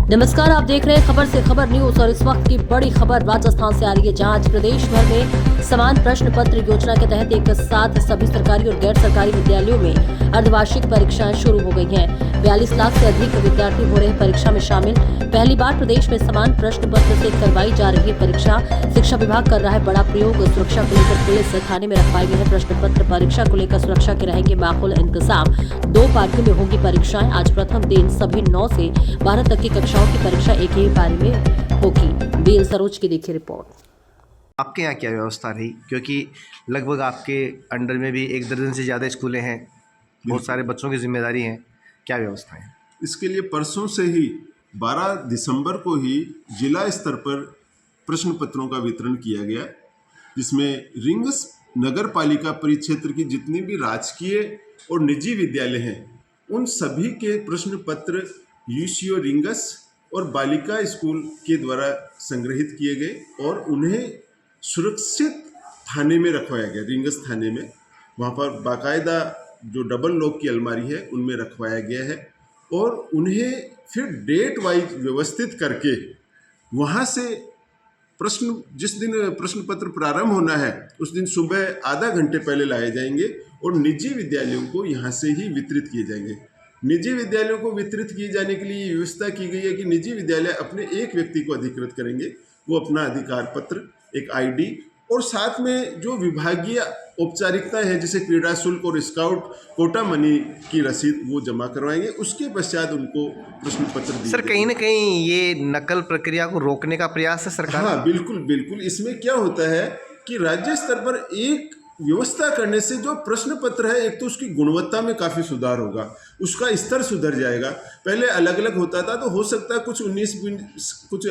नमस्कार, आप देख रहे हैं खबर से खबर न्यूज और इस वक्त की बड़ी खबर राजस्थान से आ रही है, जहां आज प्रदेश भर में समान प्रश्न पत्र योजना के तहत एक साथ सभी सरकारी और गैर सरकारी विद्यालयों में अर्धवार्षिक परीक्षाएं शुरू हो गई हैं। 42 लाख से अधिक विद्यार्थी हो रहे हैं परीक्षा में शामिल। पहली बार प्रदेश में समान प्रश्न पत्र से करवाई जा रही है परीक्षा। शिक्षा विभाग कर रहा है बड़ा प्रयोग। सुरक्षा को लेकर पुलिस थाने में रखवाए गए हैं प्रश्न पत्र। परीक्षा को लेकर सुरक्षा के रहेंगे माकूल इंतजाम। 2 पारियों में होगी परीक्षाएं। आज प्रथम दिन सभी 9 से 12 तक की कक्षाओं की परीक्षा एक ही पारी में होगी। बीएल सरोज की देखी रिपोर्ट। आपके यहाँ क्या व्यवस्था रही, क्योंकि लगभग आपके अंडर में भी 1 दर्जन से ज़्यादा स्कूलें हैं, बहुत सारे बच्चों की जिम्मेदारी है, क्या व्यवस्था है? इसके लिए परसों से ही 12 दिसंबर को ही जिला स्तर पर प्रश्न पत्रों का वितरण किया गया, जिसमें रिंग्स नगर पालिका परिक्षेत्र की जितनी भी राजकीय और निजी विद्यालय हैं उन सभी के प्रश्न पत्र यूसीओ रिंगस और बालिका स्कूल के द्वारा संग्रहित किए गए और उन्हें सुरक्षित थाने में रखवाया गया। रिंगस थाने में वहाँ पर बाकायदा जो डबल लॉक की अलमारी है उनमें रखवाया गया है और उन्हें फिर डेट वाइज व्यवस्थित करके वहाँ से प्रश्न जिस दिन प्रश्न पत्र प्रारंभ होना है उस दिन सुबह आधा घंटे पहले लाए जाएंगे और निजी विद्यालयों को यहाँ से ही वितरित किए जाएंगे। निजी विद्यालयों को वितरित किए जाने के लिए व्यवस्था की गई है कि निजी विद्यालय अपने एक व्यक्ति को अधिकृत करेंगे, वो अपना अधिकार पत्र, एक आईडी और साथ में जो विभागीय औपचारिकताएं हैं जैसे क्रीड़ा शुल्क और स्काउट कोटा मनी की रसीद वो जमा करवाएंगे। उसके पश्चात उनको प्रश्न पत्र दिए। सर, कहीं ना कहीं ये नकल प्रक्रिया को रोकने का प्रयास है सरकार? हाँ, बिल्कुल। इसमें क्या होता है कि राज्य स्तर पर एक व्यवस्था करने से जो प्रश्न पत्र है, एक तो उसकी गुणवत्ता में काफ़ी सुधार होगा, उसका स्तर सुधर जाएगा। पहले अलग अलग होता था तो हो सकता है कुछ 19 कुछ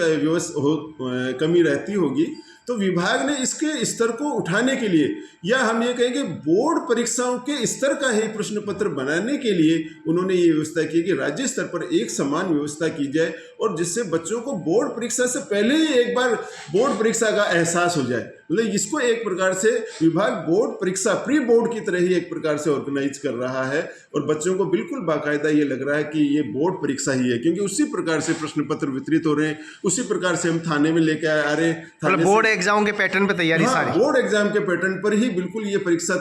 कमी रहती होगी, तो विभाग ने इसके स्तर को उठाने के लिए या हम ये कहेंगे बोर्ड परीक्षाओं के स्तर का ही प्रश्न पत्र बनाने के लिए उन्होंने ये व्यवस्था की कि राज्य स्तर पर एक समान व्यवस्था की जाए और जिससे बच्चों को बोर्ड परीक्षा से पहले ही एक बार बोर्ड परीक्षा का एहसास हो जाए। मतलब इसको एक प्रकार से विभाग बोर्ड परीक्षा प्री बोर्ड की तरह ही एक प्रकार से ऑर्गेनाइज कर रहा है और बच्चों को बिल्कुल बाकायदा ये लग रहा है कि ये बोर्ड परीक्षा ही है, क्योंकि उसी प्रकार से प्रश्न पत्र वितरित हो रहे हैं, उसी प्रकार से हम थाने में लेके आ रहे हैं। बोर्ड एग्जाम के पैटर्न पर तैयारी सारी बोर्ड एग्जाम के पैटर्न पर ही बिल्कुल ये परीक्षा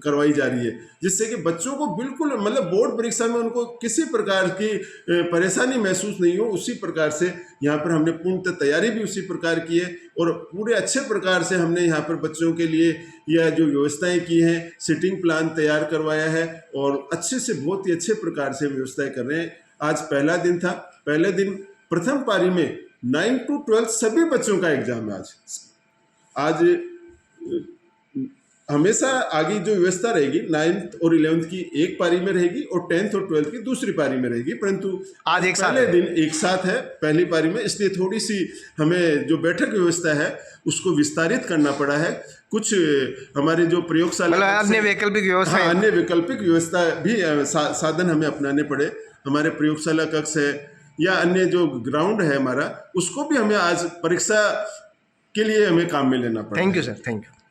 करवाई जा रही है, जिससे कि बच्चों को बिल्कुल मतलब बोर्ड परीक्षा में उनको किसी प्रकार की परेशानी महसूस नहीं हो। उसी प्रकार से यहाँ पर हमने पूर्ण तैयारी भी उसी प्रकार की है और पूरे अच्छे प्रकार से हमने यहाँ पर बच्चों के लिए यह जो व्यवस्थाएं की हैं, सिटिंग प्लान तैयार करवाया है और अच्छे से बहुत ही अच्छे प्रकार से व्यवस्थाएं कर रहे हैं। आज पहला दिन था, पहले दिन प्रथम पारी में 9 to 12 सभी बच्चों का एग्जाम है। आज हमेशा आगे जो व्यवस्था रहेगी 9th और 11th की एक पारी में रहेगी और 10th और 12th की दूसरी पारी में रहेगी, परंतु आज एक साथ पहले दिन एक साथ है पहली पारी में, इसलिए थोड़ी सी हमें जो बैठक व्यवस्था है उसको विस्तारित करना पड़ा है। कुछ हमारे जो प्रयोगशाला अन्य वैकल्पिक व्यवस्था अन्य वैकल्पिक व्यवस्था भी साधन हमें अपनाने पड़े। हमारे प्रयोगशाला कक्ष है या अन्य जो ग्राउंड है हमारा, उसको भी हमें आज परीक्षा के लिए हमें काम में लेना पड़ा। Thank you sir, thank you.